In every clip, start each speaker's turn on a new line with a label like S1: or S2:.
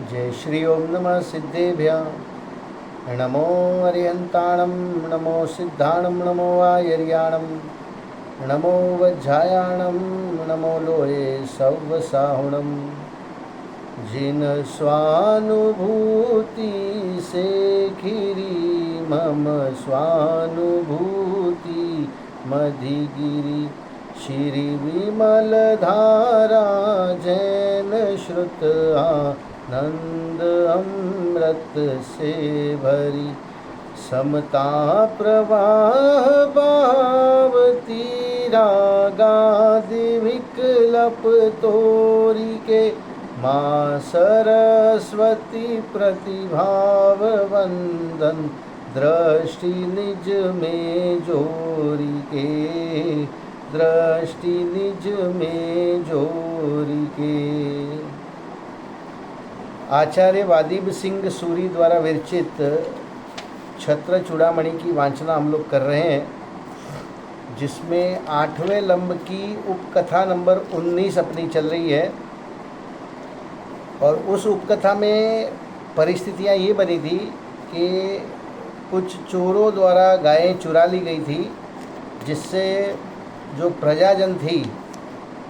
S1: जय श्री ओम नमः सिद्धेभ्यः नमो अरिहन्ताणं नमो सिद्धाणं नमो आयर्याणं नमो वज्रायाणं नमो लोहे सव्वसाहुणं जिन स्वानुभूति से खिरी मम स्वानुभूति मधिगिरि श्री विमल धारा जैन श्रुत आनंद अमृत से भरी समता प्रवाह भावती रागादि विकल्प तोरी के माँ सरस्वती प्रतिभाव वंदन दृष्टि निज में जोरी के दृष्टि निज में जोरी के। आचार्य वादिब सिंह सूरी द्वारा विरचित छत्र चूड़ामणि की वांछना हम लोग कर रहे हैं, जिसमें 8वें लंब की उपकथा नंबर 19 अपनी चल रही है। और उस उपकथा में परिस्थितियाँ ये बनी थी कि कुछ चोरों द्वारा गायें चुरा ली गई थी, जिससे जो प्रजाजन थी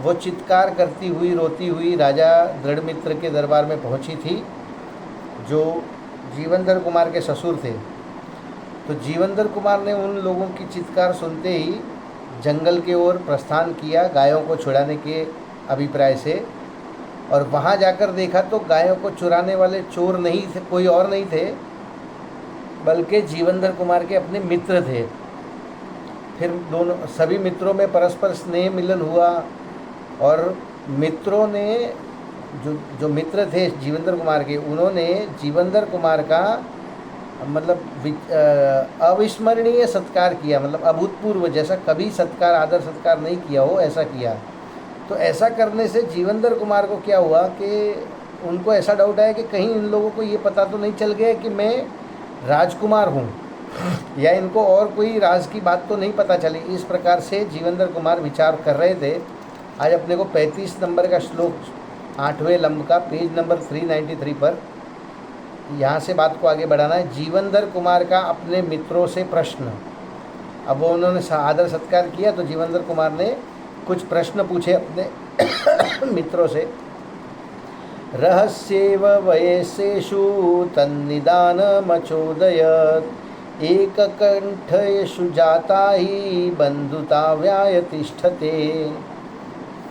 S1: वो चित्कार करती हुई रोती हुई राजा दृढ़मित्र के दरबार में पहुंची थी, जो जीवनधर कुमार के ससुर थे। तो जीवनधर कुमार ने उन लोगों की चित्कार सुनते ही जंगल की ओर प्रस्थान किया गायों को छुड़ाने के अभिप्राय से। और वहाँ जाकर देखा तो गायों को चुराने वाले चोर नहीं थे, कोई और नहीं थे, बल्कि जीवनधर कुमार के अपने मित्र थे। फिर दोनों सभी मित्रों में परस्पर स्नेह मिलन हुआ और मित्रों ने जो मित्र थे जीवनधर कुमार के, उन्होंने जीवनधर कुमार का मतलब अविस्मरणीय सत्कार किया, मतलब अभूतपूर्व, जैसा कभी सत्कार आदर सत्कार नहीं किया हो ऐसा किया। तो ऐसा करने से जीवनधर कुमार को क्या हुआ कि उनको ऐसा डाउट आया कि कहीं इन लोगों को ये पता तो नहीं चल गया कि मैं राजकुमार हूँ, या इनको और कोई राज की बात तो नहीं पता चली। इस प्रकार से जीवनधर कुमार विचार कर रहे थे। आज अपने को 35 नंबर का श्लोक 8वें लंब का पेज नंबर 393 पर यहाँ से बात को आगे बढ़ाना है। जीवनधर कुमार का अपने मित्रों से प्रश्न। अब वो उन्होंने आदर सत्कार किया तो जीवनधर कुमार ने कुछ प्रश्न पूछे अपने मित्रों से। रहस्येव वयसेषु तन्निदानमचोदयत् एककण्ठयेषु जाता ही बंधुता व्यायतिष्ठते।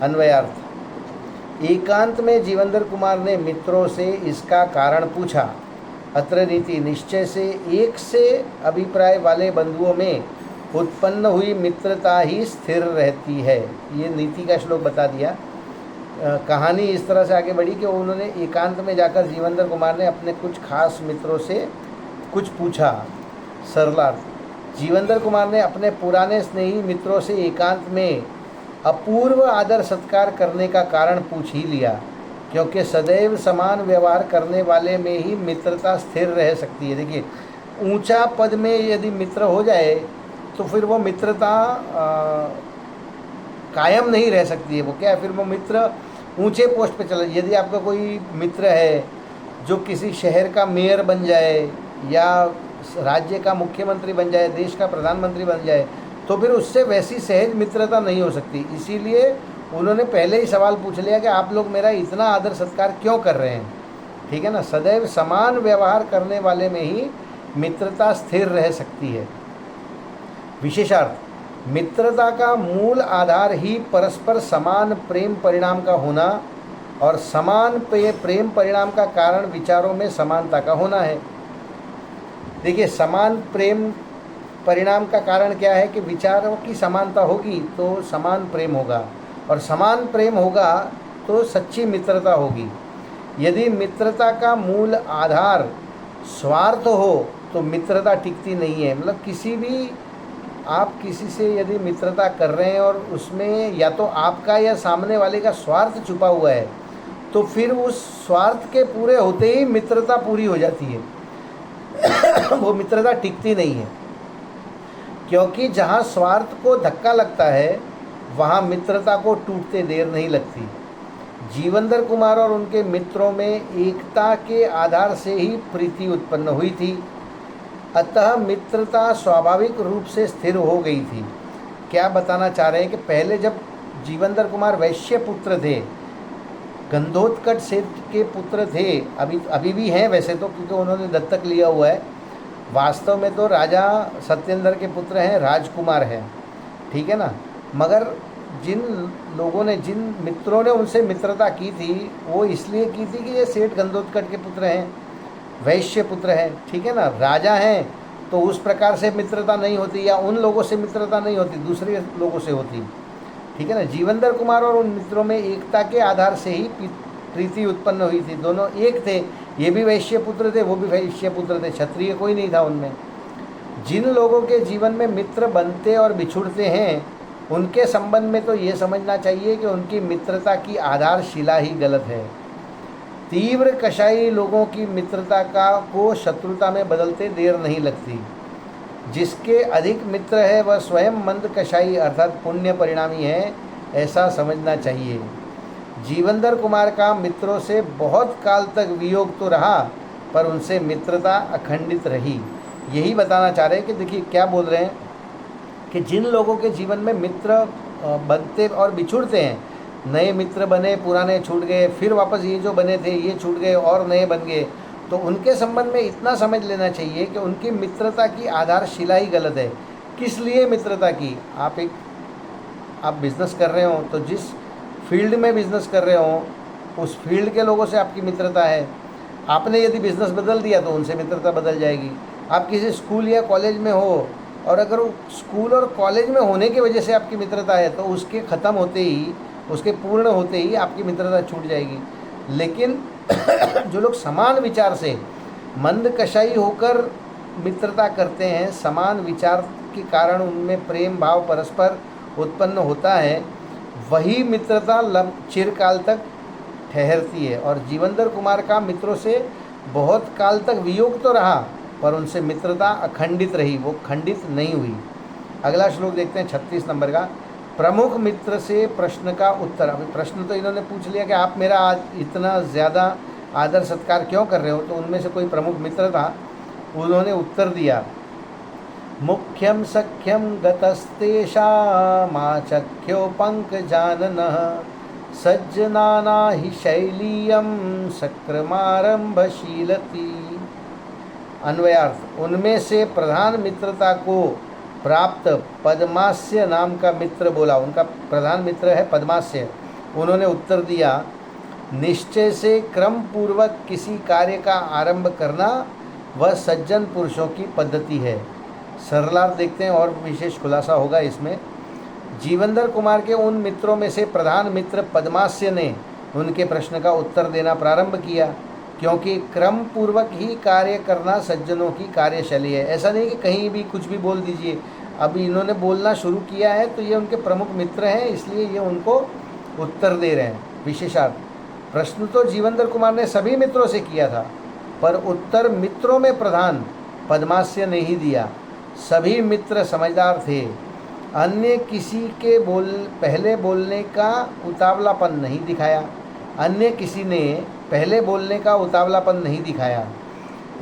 S1: अन्वयार्थ। एकांत में जीवनधर कुमार ने मित्रों से इसका कारण पूछा। अत्र नीति निश्चय से एक से अभिप्राय वाले बंधुओं में उत्पन्न हुई मित्रता ही स्थिर रहती है। ये नीति का श्लोक बता दिया। कहानी इस तरह से आगे बढ़ी कि उन्होंने एकांत में जाकर जीवनधर कुमार ने अपने कुछ खास मित्रों से कुछ पूछा। सरलार्थ। जीवनधर कुमार ने अपने पुराने स्नेही मित्रों से एकांत में अपूर्व आदर सत्कार करने का कारण पूछ ही लिया, क्योंकि सदैव समान व्यवहार करने वाले में ही मित्रता स्थिर रह सकती है। देखिए, ऊंचा पद में यदि मित्र हो जाए तो फिर वो मित्रता कायम नहीं रह सकती है। वो क्या है, फिर वो मित्र ऊंचे पोस्ट पे चले। यदि आपका कोई मित्र है जो किसी शहर का मेयर बन जाए या राज्य का मुख्यमंत्री बन जाए, देश का प्रधानमंत्री बन जाए, तो फिर उससे वैसी सहज मित्रता नहीं हो सकती। इसीलिए उन्होंने पहले ही सवाल पूछ लिया कि आप लोग मेरा इतना आदर सत्कार क्यों कर रहे हैं। ठीक है ना। सदैव समान व्यवहार करने वाले में ही मित्रता स्थिर रह सकती है। विशेषार्थ। मित्रता का मूल आधार ही परस्पर समान प्रेम परिणाम का होना और समान प्रेम परिणाम का कारण विचारों में समानता का होना है। देखिए, समान प्रेम परिणाम का कारण क्या है कि विचारों की समानता होगी तो समान प्रेम होगा, और समान प्रेम होगा तो सच्ची मित्रता होगी। यदि मित्रता का मूल आधार स्वार्थ हो तो मित्रता टिकती नहीं है। मतलब किसी भी आप किसी से यदि मित्रता कर रहे हैं और उसमें या तो आपका या सामने वाले का स्वार्थ छुपा हुआ है, तो फिर उस स्वार्थ के पूरे होते ही मित्रता पूरी हो जाती है। वो मित्रता टिकती नहीं है, क्योंकि जहाँ स्वार्थ को धक्का लगता है वहाँ मित्रता को टूटते देर नहीं लगती। जीवंदर कुमार और उनके मित्रों में एकता के आधार से ही प्रीति उत्पन्न हुई थी, अतः मित्रता स्वाभाविक रूप से स्थिर हो गई थी। क्या बताना चाह रहे हैं कि पहले जब जीवंदर कुमार वैश्य पुत्र थे, गंधोत्कच सेठ के पुत्र थे, अभी भी हैं वैसे तो, क्योंकि उन्होंने दत्तक लिया हुआ है। वास्तव में तो राजा सत्येंद्र के पुत्र हैं, राजकुमार हैं, ठीक है ना। मगर जिन लोगों ने, जिन मित्रों ने उनसे मित्रता की थी, वो इसलिए की थी कि ये सेठ गंधोत्कच के पुत्र हैं, वैश्य पुत्र हैं, ठीक है ना। राजा हैं तो उस प्रकार से मित्रता नहीं होती, या उन लोगों से मित्रता नहीं होती, दूसरे लोगों से होती, ठीक है ना। जीवंदर कुमार और उन मित्रों में एकता के आधार से ही प्रीति उत्पन्न हुई थी। दोनों एक थे, ये भी वैश्य पुत्र थे, वो भी वैश्य पुत्र थे, क्षत्रिय कोई नहीं था उनमें। जिन लोगों के जीवन में मित्र बनते और बिछुड़ते हैं, उनके संबंध में तो ये समझना चाहिए कि उनकी मित्रता की आधारशिला ही गलत है। तीव्र कषाई लोगों की मित्रता को शत्रुता में बदलते देर नहीं लगती। जिसके अधिक मित्र है वह स्वयं मंद कषाई अर्थात पुण्य परिणामी है, ऐसा समझना चाहिए। जीवंदर कुमार का मित्रों से बहुत काल तक वियोग तो रहा, पर उनसे मित्रता अखंडित रही। यही बताना चाह रहे हैं कि देखिए क्या बोल रहे हैं कि जिन लोगों के जीवन में मित्र बनते और बिछुड़ते हैं, नए मित्र बने, पुराने छूट गए, फिर वापस ये जो बने थे ये छूट गए और नए बन गए, तो उनके संबंध में इतना समझ लेना चाहिए कि उनकी मित्रता की आधारशिला ही गलत है। किस लिए मित्रता की? आप बिज़नेस कर रहे हो तो जिस फील्ड में बिज़नेस कर रहे हो उस फील्ड के लोगों से आपकी मित्रता है। आपने यदि बिज़नेस बदल दिया तो उनसे मित्रता बदल जाएगी। आप किसी स्कूल या कॉलेज में हो और अगर स्कूल और कॉलेज में होने की वजह से आपकी मित्रता है तो उसके ख़त्म होते ही, उसके पूर्ण होते ही आपकी मित्रता छूट जाएगी। लेकिन जो लोग समान विचार से मंद कषाई होकर मित्रता करते हैं, समान विचार के कारण उनमें प्रेम भाव परस्पर उत्पन्न होता है, वही मित्रता चिरकाल तक ठहरती है। और जीवंदर कुमार का मित्रों से बहुत काल तक वियोग तो रहा, पर उनसे मित्रता अखंडित रही, वो खंडित नहीं हुई। अगला श्लोक देखते हैं 36 नंबर का। प्रमुख मित्र से प्रश्न का उत्तर। अभी प्रश्न तो इन्होंने पूछ लिया कि आप मेरा आज इतना ज़्यादा आदर सत्कार क्यों कर रहे हो, तो उनमें से कोई प्रमुख मित्र था, उन्होंने उत्तर दिया, मुख्यम सख्यम गतस्तेषामाचख्यो पंकजाननः सज्जनाना हि शैलीयम सक्रमारंभशीलति। अन्वयार्थ, उनमें से प्रधान मित्रता को प्राप्त पद्मास्य नाम का मित्र बोला, उनका प्रधान मित्र है पद्मास्य। उन्होंने उत्तर दिया, निश्चय से क्रम पूर्वक किसी कार्य का आरंभ करना वह सज्जन पुरुषों की पद्धति है। सरलार्थ देखते हैं और विशेष खुलासा होगा इसमें। जीवंदर कुमार के उन मित्रों में से प्रधान मित्र पद्मास्य ने उनके प्रश्न का उत्तर देना प्रारंभ किया, क्योंकि क्रम पूर्वक ही कार्य करना सज्जनों की कार्यशैली है। ऐसा नहीं कि कहीं भी कुछ भी बोल दीजिए। अभी इन्होंने बोलना शुरू किया है तो ये उनके प्रमुख मित्र हैं, इसलिए ये उनको उत्तर दे रहे हैं। विशेषार्थ, प्रश्न तो जीवंदर कुमार ने सभी मित्रों से किया था, पर उत्तर मित्रों में प्रधान पद्मास्य ने ही दिया। सभी मित्र समझदार थे। अन्य किसी के पहले बोलने का उतावलापन नहीं दिखाया। अन्य किसी ने पहले बोलने का उतावलापन नहीं दिखाया।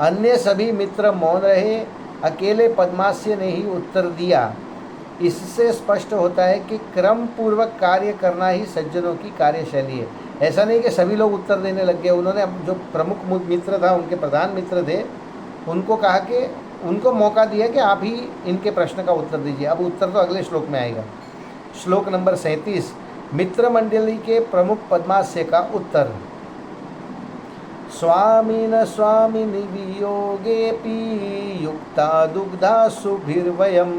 S1: अन्य सभी मित्र मौन रहे, अकेले पद्मास्य ने ही उत्तर दिया। इससे स्पष्ट होता है कि क्रम पूर्वक कार्य करना ही सज्जनों की कार्यशैली है। ऐसा नहीं कि सभी लोग उत्तर देने लग गए। उन्होंने जो प्रमुख मित्र था, उनके प्रधान मित्र थे, उनको कहा कि उनको मौका दिया कि आप ही इनके प्रश्न का उत्तर दीजिए। अब उत्तर तो अगले श्लोक में आएगा। श्लोक नंबर 37, मित्र मंडली के प्रमुख पद्मास्य का उत्तर। स्वामिन स्वामिनि वियोगेऽपि युक्ता दुग्धा सुभिर्वयम्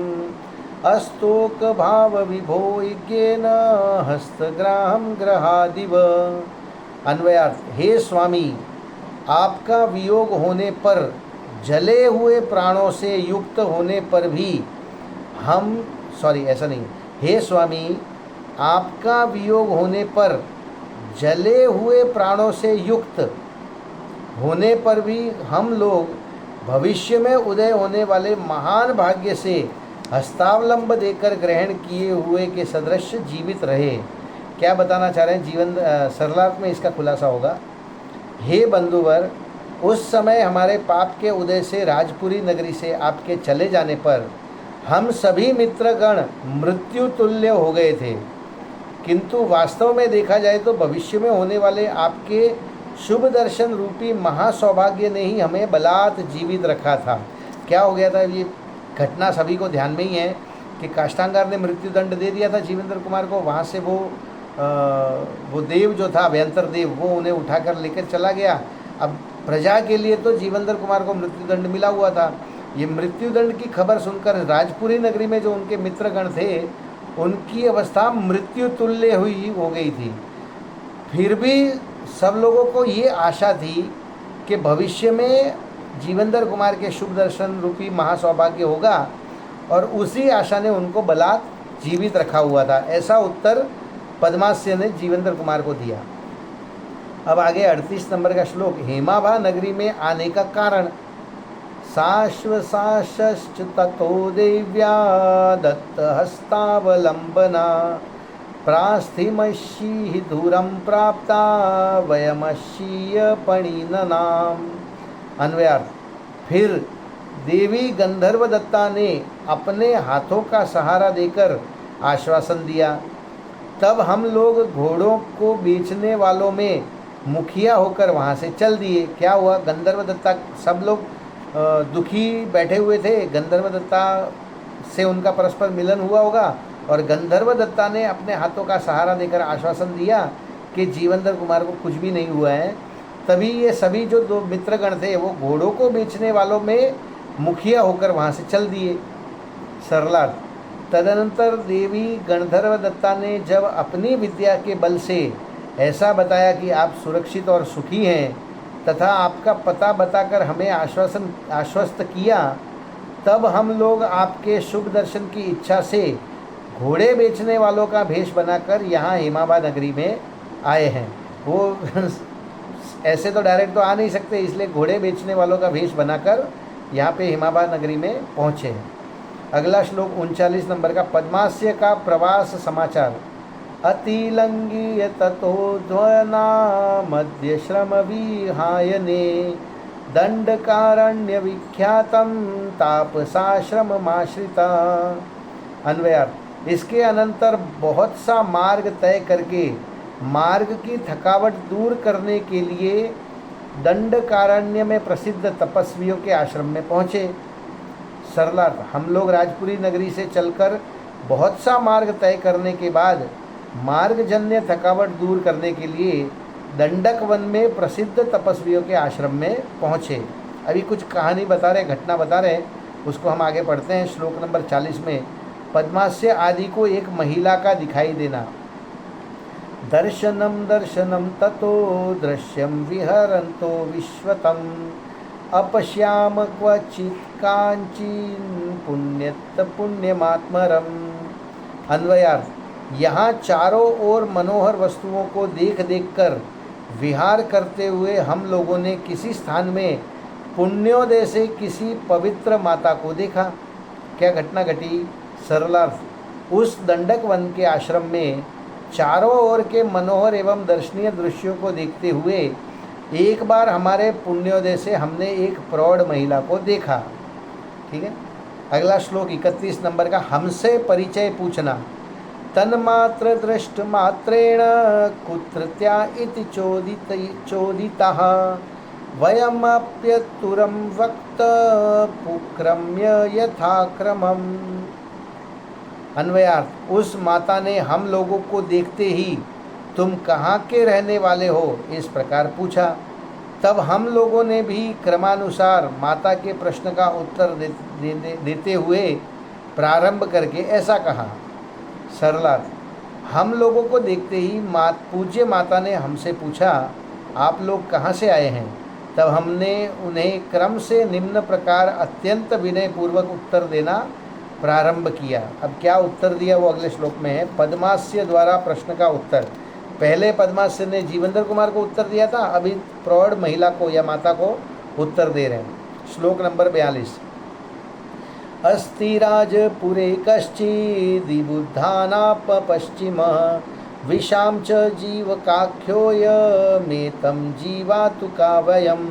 S1: अस्तोक भाव विभो यज्ञेन हस्तग्राहम ग्रहादिव। अन्वयार्थ, हे स्वामी, आपका वियोग होने पर, जले हुए प्राणों से युक्त होने पर भी ऐसा नहीं, हे स्वामी, आपका वियोग होने पर, जले हुए प्राणों से युक्त होने पर भी हम लोग भविष्य में उदय होने वाले महान भाग्य से हस्तावलंब देकर ग्रहण किए हुए के सदृश जीवित रहे। क्या बताना चाह रहे हैं जीवन सरलार्थ में इसका खुलासा होगा। हे बंधुवर, उस समय हमारे पाप के उदय से राजपुरी नगरी से आपके चले जाने पर हम सभी मित्रगण मृत्यु तुल्य हो गए थे, किंतु वास्तव में देखा जाए तो भविष्य में होने वाले आपके शुभ दर्शन रूपी महासौभाग्य ने ही हमें बलात् जीवित रखा था। क्या हो गया था, ये घटना सभी को ध्यान में ही है कि काष्ठांगार ने मृत्युदंड दे दिया था जीवेंद्र कुमार को। वहाँ से वो देव जो था अभ्यंतर देव, वो उन्हें उठाकर लेकर चला गया। अब प्रजा के लिए तो जीवेंद्र कुमार को मृत्युदंड मिला हुआ था। ये मृत्युदंड की खबर सुनकर राजपुरी नगरी में जो उनके मित्रगण थे, उनकी अवस्था मृत्यु तुल्य हुई हो गई थी। फिर भी सब लोगों को ये आशा थी कि भविष्य में जीवेंद्र कुमार के शुभ दर्शन रूपी महासौभाग्य होगा, और उसी आशा ने उनको बलात् जीवित रखा हुआ था। ऐसा उत्तर पद्मास्य ने जीवेंद्र कुमार को दिया। अब आगे 38 नंबर का श्लोक। हेमाभा नगरी में आने का कारण। साश्वसाश्च ततो देव्या दत्त हस्तावलंबना प्रास्थिमशी दूरम प्राप्ता वयमशीय पणिननाम। अन्वयार्थ। फिर देवी गंधर्व दत्ता ने अपने हाथों का सहारा देकर आश्वासन दिया। तब हम लोग घोड़ों को बेचने वालों में मुखिया होकर वहाँ से चल दिए। क्या हुआ, गंधर्व दत्ता, सब लोग दुखी बैठे हुए थे। गंधर्व दत्ता से उनका परस्पर मिलन हुआ होगा, और गंधर्व दत्ता ने अपने हाथों का सहारा देकर आश्वासन दिया कि जीवेंद्र कुमार को कुछ भी नहीं हुआ है। तभी ये सभी जो दो मित्रगण थे वो घोड़ों को बेचने वालों में मुखिया होकर वहाँ से चल दिए। सरलार्थ। तदनंतर देवी गंधर्व दत्ता ने जब अपनी विद्या के बल से ऐसा बताया कि आप सुरक्षित और सुखी हैं तथा आपका पता बताकर हमें आश्वस्त किया, तब हम लोग आपके शुभ दर्शन की इच्छा से घोड़े बेचने वालों का भेष बनाकर यहाँ हेमाभा नगरी में आए हैं। वो ऐसे तो डायरेक्ट तो आ नहीं सकते, इसलिए घोड़े बेचने वालों का भेष बनाकर यहाँ पे हेमाभा नगरी में पहुँचे हैं। अगला श्लोक 39 नंबर का। पद्मास्य का प्रवास समाचार। अतिलंघ्य ततोध्वना मध्य श्रम विहायने दंडकारण्य विख्यातम तापसाश्रममाश्रिता। अन्वयार्थ। इसके अनंतर बहुत सा मार्ग तय करके मार्ग की थकावट दूर करने के लिए दंडकारण्य में प्रसिद्ध तपस्वियों के आश्रम में पहुँचे। सरलार्थ। हम लोग राजपुरी नगरी से चलकर बहुत सा मार्ग तय करने के बाद मार्गजन्य थकावट दूर करने के लिए दंडक वन में प्रसिद्ध तपस्वियों के आश्रम में पहुँचे। अभी कुछ कहानी बता रहे, घटना बता रहे, उसको हम आगे पढ़ते हैं। श्लोक नंबर 40 में। पद्मास्य आदि को एक महिला का दिखाई देना। दर्शनम दर्शनम ततो दृश्यम विहरन्तो विश्वतम अपश्याम क्वचित् कांचीन पुण्यत पुण्यमात्मरम। अन्वयार्थ। यहाँ चारों ओर मनोहर वस्तुओं को देख देख कर विहार करते हुए हम लोगों ने किसी स्थान में पुण्योदय से किसी पवित्र माता को देखा। क्या घटना घटी। सरलार्थ। उस दंडक वन के आश्रम में चारों ओर के मनोहर एवं दर्शनीय दृश्यों को देखते हुए एक बार हमारे पुण्योदय से हमने एक प्रौढ़ महिला को देखा। ठीक है। अगला श्लोक 31 नंबर का। हमसे परिचय पूछना। तन्मात्र दृष्ट मात्रेण कुत्रत्या इति चोदितः वयमप्यतुरं वक्त पुक्रम्य यथाक्रमम्। अन्वयार्थ। उस माता ने हम लोगों को देखते ही तुम कहाँ के रहने वाले हो इस प्रकार पूछा। तब हम लोगों ने भी क्रमानुसार माता के प्रश्न का उत्तर देते हुए प्रारंभ करके ऐसा कहा। सरलार्थ। हम लोगों को देखते ही पूज्य माता ने हमसे पूछा, आप लोग कहाँ से आए हैं। तब हमने उन्हें क्रम से निम्न प्रकार अत्यंत विनयपूर्वक उत्तर देना प्रारंभ किया। अब क्या उत्तर दिया वो अगले श्लोक में है। पद्मास्य द्वारा प्रश्न का उत्तर। पहले पद्मास्य ने जीवेंद्र कुमार को उत्तर दिया था, अभी प्रौढ़ महिला को या माता को उत्तर दे रहे हैं। श्लोक नंबर 42। अस्ति राजपुरे कश्चिद् बुद्धानाप पश्चिमः विषाम च जीवकाख्योयमेतं जीवातुका वयम्।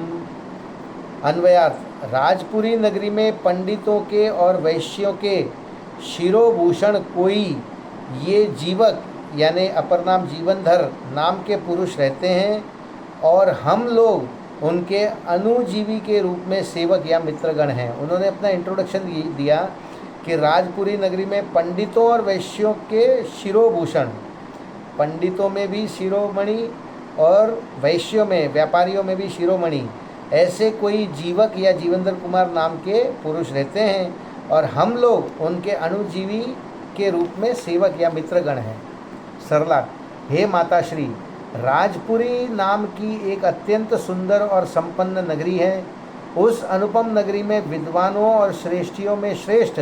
S1: अन्वयार्थ, राजपुरी नगरी में पंडितों के और वैश्यों के शिरोभूषण कोई ये जीवक यानी अपर नाम जीवनधर नाम के पुरुष रहते हैं और हम लोग उनके अनुजीवी के रूप में सेवक या मित्रगण हैं। उन्होंने अपना इंट्रोडक्शन दिया कि राजपुरी नगरी में पंडितों और वैश्यों के शिरोभूषण, पंडितों में भी शिरोमणि और वैश्यों में व्यापारियों में भी शिरोमणि, ऐसे कोई जीवक या जीवनधर कुमार नाम के पुरुष रहते हैं और हम लोग उनके अनुजीवी के रूप में सेवक या मित्रगण हैं। सरला, हे माताश्री, राजपुरी नाम की एक अत्यंत सुंदर और संपन्न नगरी है। उस अनुपम नगरी में विद्वानों और श्रेष्ठियों में श्रेष्ठ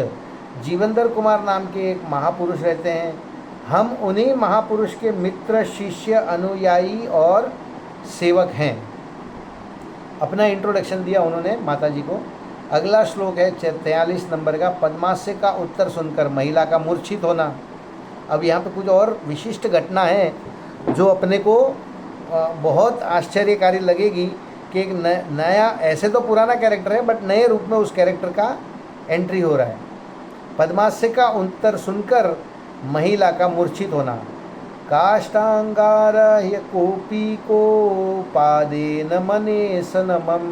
S1: जीवनधर कुमार नाम के एक महापुरुष रहते हैं। हम उन्हीं महापुरुष के मित्र, शिष्य, अनुयायी और सेवक हैं। अपना इंट्रोडक्शन दिया उन्होंने माता जी को। अगला श्लोक है 43 नंबर का। पद्मास्य का उत्तर सुनकर महिला का मूर्छित होना। अब यहाँ पे कुछ और विशिष्ट घटना है जो अपने को बहुत आश्चर्यकारी लगेगी कि एक नया, ऐसे तो पुराना कैरेक्टर है बट नए रूप में उस कैरेक्टर का एंट्री हो रहा है। पद्मास्य का उत्तर सुनकर महिला का मूर्छित होना। काष्ठांगारह्य कोपी को पादेन मनेसनमं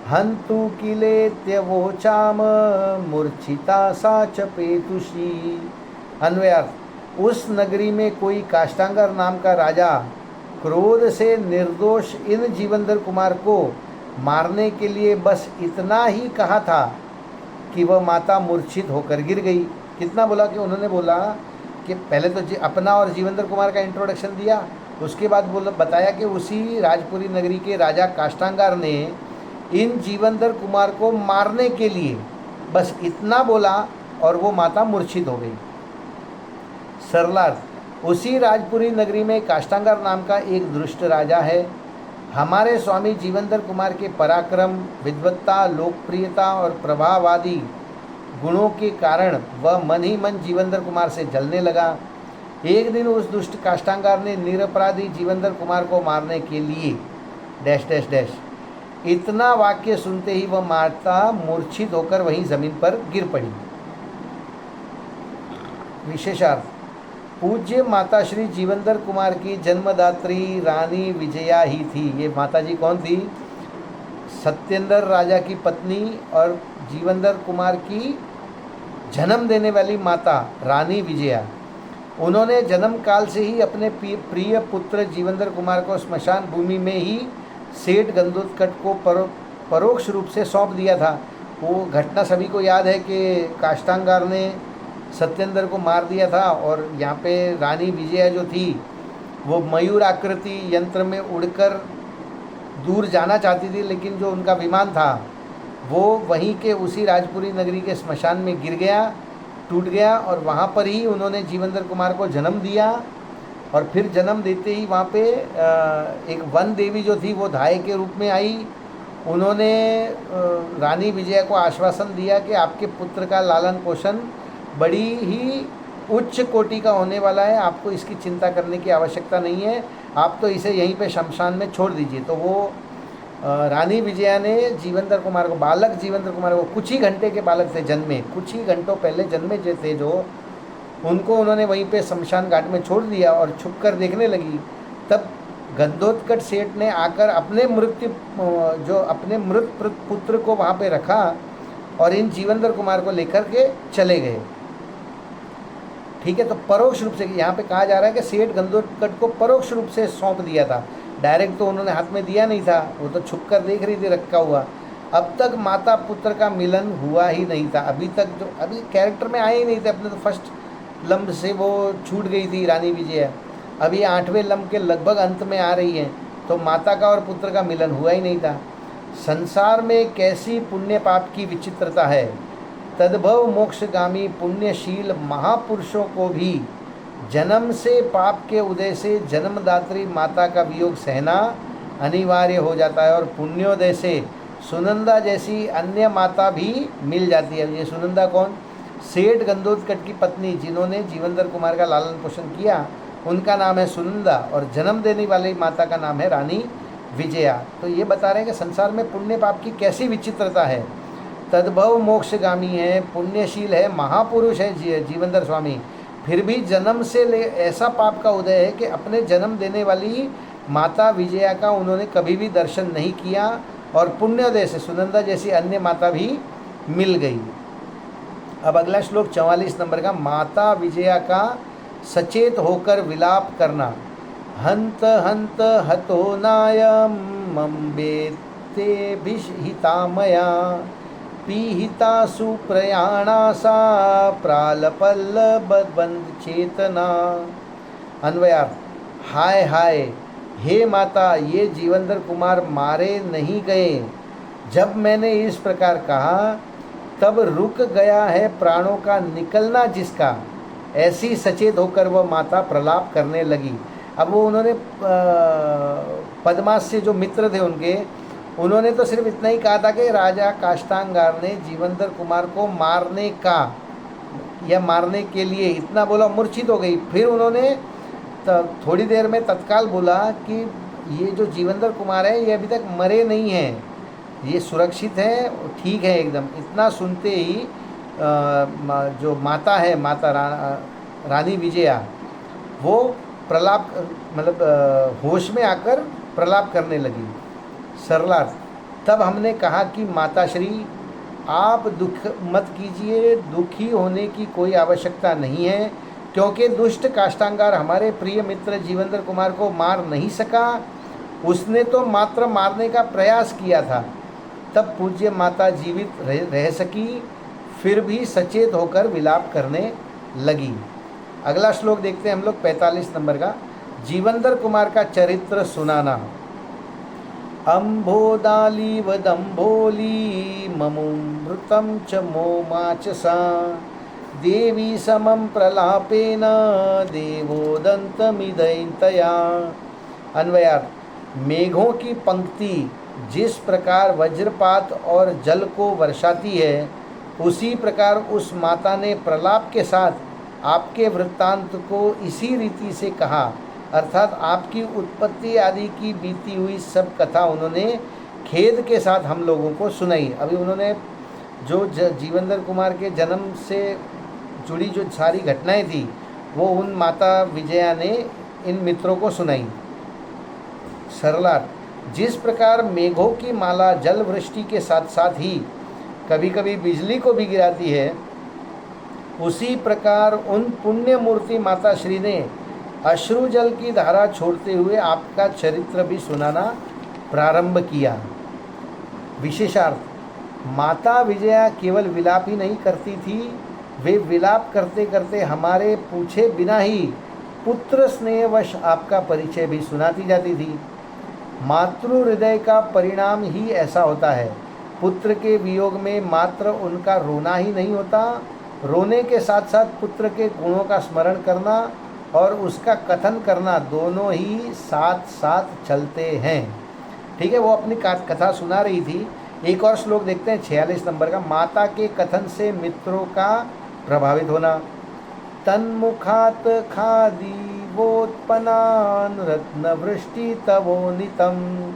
S1: हन्तु किलेत्यवोचाम मूर्छिता सा चपेतुषी। अन्वयार्थ, उस नगरी में कोई काष्ठांगर नाम का राजा क्रोध से निर्दोष इन जीवनधर कुमार को मारने के लिए बस इतना ही कहा था कि वह माता मूर्छित होकर गिर गई। कितना बोला कि उन्होंने बोला कि पहले तो अपना और जीवनधर कुमार का इंट्रोडक्शन दिया, उसके बाद बताया कि उसी राजपुरी नगरी के राजा काष्ठांगार ने इन जीवनधर कुमार को मारने के लिए बस इतना बोला और वो माता मूर्छित हो गई। सरलार्थ, उसी राजपुरी नगरी में काष्ठांगार नाम का एक दुष्ट राजा है। हमारे स्वामी जीवनधर कुमार के पराक्रम, विद्वत्ता, लोकप्रियता और प्रभाववादी गुणों के कारण वह मन ही मन जीवनधर कुमार से जलने लगा। एक दिन उस दुष्ट काष्ठांगार ने निरपराधी जीवनधर कुमार को मारने के लिए डैश डैश डैश, इतना वाक्य सुनते ही वह माता मूर्छित होकर वहीं जमीन पर गिर पड़ी। विशेषार्थ, पूज्य माता श्री जीवनधर कुमार की जन्मदात्री रानी विजया ही थी। ये माता जी कौन थी? सत्येंद्र राजा की पत्नी और जीवनधर कुमार की जन्म देने वाली माता रानी विजया। उन्होंने जन्म काल से ही अपने प्रिय पुत्र जीवनधर कुमार को स्मशान भूमि में ही सेठ गंदोत्कच को परोक्ष रूप से सौंप दिया था। वो घटना सभी को याद है कि काष्ठांगार ने सत्येंद्र को मार दिया था और यहाँ पे रानी विजया जो थी वो मयूर आकृति यंत्र में उड़कर दूर जाना चाहती थी, लेकिन जो उनका विमान था वो वहीं के उसी राजपुरी नगरी के स्मशान में गिर गया, टूट गया और वहाँ पर ही उन्होंने जीवनधर कुमार को जन्म दिया। और फिर जन्म देते ही वहाँ पे एक वन देवी जो थी वो धाय के रूप में आई। उन्होंने रानी विजया को आश्वासन दिया कि आपके पुत्र का लालन पोषण बड़ी ही उच्च कोटि का होने वाला है, आपको इसकी चिंता करने की आवश्यकता नहीं है, आप तो इसे यहीं पे शमशान में छोड़ दीजिए। तो वो रानी विजया ने जीवनधर कुमार को, बालक जीवनधर कुमार को, कुछ ही घंटे के बालक थे जन्मे, कुछ ही घंटों पहले जन्मे जो थे जो, उनको उन्होंने वहीं पे शमशान घाट में छोड़ दिया और छुप कर देखने लगी। तब गंदोत्कच सेठ ने आकर अपने मृत पुत्र को वहाँ पे रखा और इन जीवनधर कुमार को लेकर के चले गए। ठीक है, तो परोक्ष रूप से यहाँ पे कहा जा रहा है कि सेठ गंदोत्कच को परोक्ष रूप से सौंप दिया था, डायरेक्ट तो उन्होंने हाथ में दिया नहीं था, वो तो छुप कर देख रही थी रखा हुआ। अब तक माता पुत्र का मिलन हुआ ही नहीं था, अभी तक जो अभी कैरेक्टर में आए ही नहीं थे, अपने तो फर्स्ट लम्ब से वो छूट गई थी रानी विजया, अभी 8वें लम्ब के लगभग अंत में आ रही हैं, तो माता का और पुत्र का मिलन हुआ ही नहीं था। संसार में कैसी पुण्य पाप की विचित्रता है, तद्भव मोक्षगामी पुण्यशील महापुरुषों को भी जन्म से पाप के उदय से जन्मदात्री माता का वियोग सहना अनिवार्य हो जाता है और पुण्योदय से सुनंदा जैसी अन्य माता भी मिल जाती है। ये सुनंदा कौन? सेठ गंदोत्कच की पत्नी, जिन्होंने जीवनधर कुमार का लालन पोषण किया, उनका नाम है सुनंदा, और जन्म देने वाली माता का नाम है रानी विजया। तो ये बता रहे हैं कि संसार में पुण्य पाप की कैसी विचित्रता है। तद्भव मोक्षगामी है, पुण्यशील है, महापुरुष है जीवनधर स्वामी, फिर भी जन्म से ले ऐसा पाप का उदय है कि अपने जन्म देने वाली माता विजया का उन्होंने कभी भी दर्शन नहीं किया, और पुण्योदय से सुनंदा जैसी अन्य माता भी मिल गई। अब अगला श्लोक 44 नंबर का, माता विजया का सचेत होकर विलाप करना। हंत हंत हतो नायम मम्बेते भिहिता मया पीहिता सुप्रयाणा सा प्रालपल्लबंद चेतना। अन्वयार्थ, हाय हाय हे माता, ये जीवनधर कुमार मारे नहीं गए। जब मैंने इस प्रकार कहा तब रुक गया है प्राणों का निकलना जिसका। ऐसी सचेत होकर वह माता प्रलाप करने लगी। अब वो उन्होंने पद्मास से जो मित्र थे उनके, उन्होंने तो सिर्फ इतना ही कहा था कि राजा काष्टांगार ने जीवनधर कुमार को मारने का या मारने के लिए इतना बोला, मूर्छित हो गई। फिर उन्होंने थोड़ी देर में तत्काल बोला कि ये जो जीवनधर कुमार है ये अभी तक मरे नहीं हैं, ये सुरक्षित है, ठीक है एकदम। इतना सुनते ही जो माता है, माता रानी विजया, वो प्रलाप मतलब होश में आकर प्रलाप करने लगी। सरलार्थ, तब हमने कहा कि माताश्री आप दुख मत कीजिए, दुखी होने की कोई आवश्यकता नहीं है, क्योंकि दुष्ट काष्टांगार हमारे प्रिय मित्र जीवनधर कुमार को मार नहीं सका, उसने तो मात्र मारने का प्रयास किया था। तब पूज्य माता जीवित रह सकी, फिर भी सचेत होकर विलाप करने लगी। अगला श्लोक देखते हैं हम लोग 45 नंबर का, जीवनधर कुमार का चरित्र सुनाना। अम्भोदालीव दम्भोली ममुमृतं च मोमाचसा देवी समं प्रलापेन देवोदन्तमिदयन्तया। अन्वयार्थ, मेघों की पंक्ति जिस प्रकार वज्रपात और जल को वर्षाती है, उसी प्रकार उस माता ने प्रलाप के साथ आपके वृत्तांत को इसी रीति से कहा, अर्थात आपकी उत्पत्ति आदि की बीती हुई सब कथा उन्होंने खेद के साथ हम लोगों को सुनाई। अभी उन्होंने जो जीवनधर कुमार के जन्म से जुड़ी जो सारी घटनाएं थी वो उन माता विजया ने इन मित्रों को सुनाई। सरलार्थ, जिस प्रकार मेघों की माला जल वृष्टि के साथ साथ ही कभी कभी बिजली को भी गिराती है, उसी प्रकार उन पुण्य मूर्ति माता श्री ने अश्रु जल की धारा छोड़ते हुए आपका चरित्र भी सुनाना प्रारंभ किया। विशेषार्थ, माता विजया केवल विलाप ही नहीं करती थी, वे विलाप करते करते हमारे पूछे बिना ही पुत्र स्नेहवश आपका परिचय भी सुनाती जाती थी। मातृ हृदय का परिणाम ही ऐसा होता है। पुत्र के वियोग में मात्र उनका रोना ही नहीं होता, रोने के साथ साथ पुत्र के गुणों का स्मरण करना और उसका कथन करना दोनों ही साथ साथ चलते हैं। ठीक है, वो अपनी कथा सुना रही थी। एक और श्लोक देखते हैं 46 नंबर का, माता के कथन से मित्रों का प्रभावित होना। तन्मुखात खादीवोत्पन्नान् रत्नवृष्टि तवोनितम्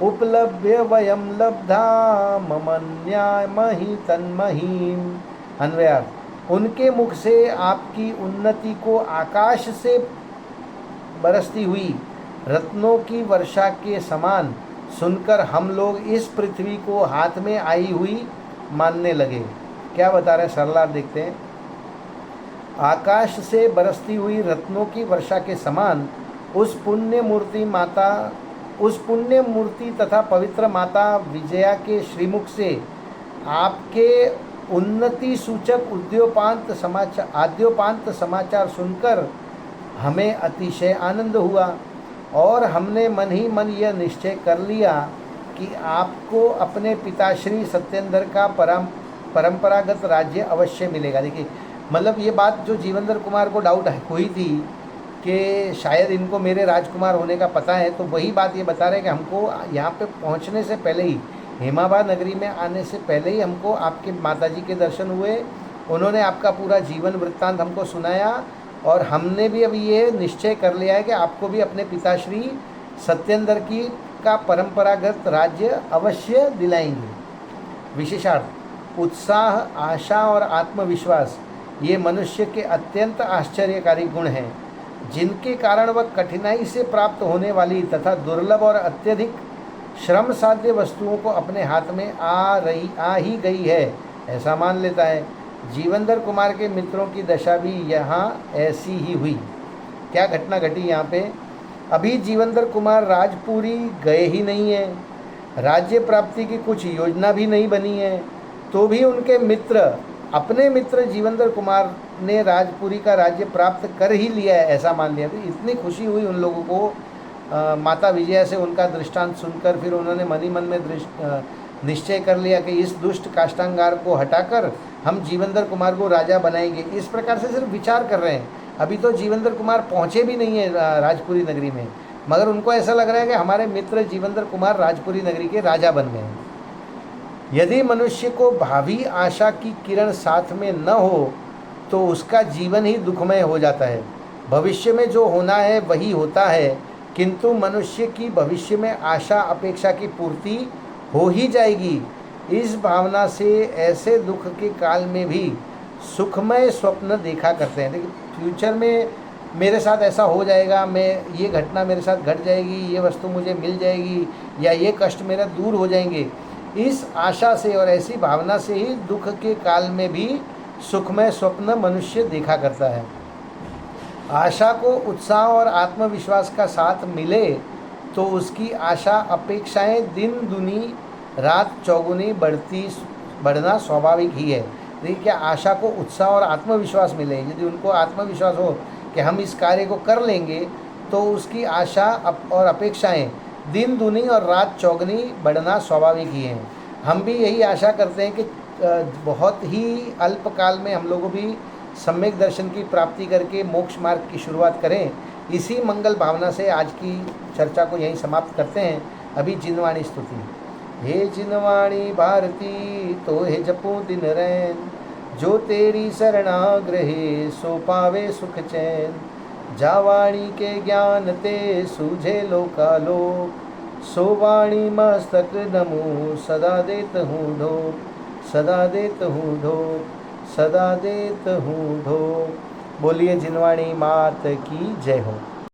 S1: उपलभ्य वयं लब्धा ममन्यामहि तन्महीम्। अन्वयार्थ, उनके मुख से आपकी उन्नति को आकाश से बरसती हुई रत्नों की वर्षा के समान सुनकर हम लोग इस पृथ्वी को हाथ में आई हुई मानने लगे। क्या बता रहे हैं सरलार्थ देखते हैं। आकाश से बरसती हुई रत्नों की वर्षा के समान उस पुण्य मूर्ति तथा पवित्र माता विजया के श्रीमुख से आपके उन्नति सूचक आद्योपांत समाचार सुनकर हमें अतिशय आनंद हुआ और हमने मन ही मन यह निश्चय कर लिया कि आपको अपने पिताश्री सत्येंद्र का परंपरागत राज्य अवश्य मिलेगा। देखिए, मतलब ये बात जो जीवनधर कुमार को डाउट हुई थी कि शायद इनको मेरे राजकुमार होने का पता है, तो वही बात ये बता रहे हैं कि हमको यहाँ पे पहुँचने से पहले ही, हेमाबाद नगरी में आने से पहले ही हमको आपके माताजी के दर्शन हुए। उन्होंने आपका पूरा जीवन वृत्तांत हमको सुनाया और हमने भी अभी ये निश्चय कर लिया है कि आपको भी अपने पिताश्री सत्येंद्र की का परंपरागत राज्य अवश्य दिलाएंगे। विशेषार्थ उत्साह, आशा और आत्मविश्वास ये मनुष्य के अत्यंत आश्चर्यकारी गुण हैं, जिनके कारण वह कठिनाई से प्राप्त होने वाली तथा दुर्लभ और अत्यधिक श्रम साध्य वस्तुओं को अपने हाथ में आ ही गई है ऐसा मान लेता है। जीवनधर कुमार के मित्रों की दशा भी यहाँ ऐसी ही हुई। क्या घटना घटी यहाँ पे? अभी जीवनधर कुमार राजपुरी गए ही नहीं है, राज्य प्राप्ति की कुछ योजना भी नहीं बनी है, तो भी उनके मित्र, अपने मित्र जीवनधर कुमार ने राजपुरी का राज्य प्राप्त कर ही लिया है ऐसा मान लिया। तो इतनी खुशी हुई उन लोगों को माता विजया से उनका दृष्टांत सुनकर। फिर उन्होंने मन ही मन में निश्चय कर लिया कि इस दुष्ट काष्टांगार को हटाकर हम जीवनधर कुमार को राजा बनाएंगे। इस प्रकार से सिर्फ विचार कर रहे हैं। अभी तो जीवनधर कुमार पहुँचे भी नहीं है राजपुरी नगरी में, मगर उनको ऐसा लग रहा है कि हमारे मित्र जीवनधर कुमार राजपुरी नगरी के राजा बन गए हैं। यदि मनुष्य को भावी आशा की किरण साथ में न हो तो उसका जीवन ही दुखमय हो जाता है। भविष्य में जो होना है वही होता है, किंतु मनुष्य की भविष्य में आशा अपेक्षा की पूर्ति हो ही जाएगी। इस भावना से ऐसे दुख के काल में भी सुखमय स्वप्न देखा करते हैं। देखिए, फ्यूचर में मेरे साथ ऐसा हो जाएगा, मैं ये घटना मेरे साथ घट जाएगी, ये वस्तु मुझे मिल जाएगी, या ये कष्ट मेरा दूर हो जाएंगे। इस आशा से और ऐसी भावना से ही दुख के काल में भी सुखमय स्वप्न मनुष्य देखा करता है। आशा को उत्साह और आत्मविश्वास का साथ मिले तो उसकी आशा अपेक्षाएं दिन दुनी रात चौगुनी बढ़ना स्वाभाविक ही है। देखिए, क्या आशा को उत्साह और आत्मविश्वास मिले, यदि उनको आत्मविश्वास हो कि हम इस कार्य को कर लेंगे, तो उसकी आशा और अपेक्षाएं दिन दुनी और रात चौगुनी बढ़ना स्वाभाविक ही हैं। हम भी यही आशा करते हैं कि बहुत ही अल्पकाल में हम लोगों भी सम्यक दर्शन की प्राप्ति करके मोक्ष मार्ग की शुरुआत करें। इसी मंगल भावना से आज की चर्चा को यहीं समाप्त करते हैं। अभी जिनवाणी स्तुति। हे जिनवाणी भारती तो हे जपो दिन रैन, जो तेरी शरणाग्रहे सो पावे सुख चैन। जावाणी के ज्ञान ते सूझे लोकालोक, सो वाणी मस्तक नमो सदा देत हूँ ढोक, सदा देत हूँ ढोक, सदा देत हूँ ढोक। बोलिए जिनवाणी मात की जय हो।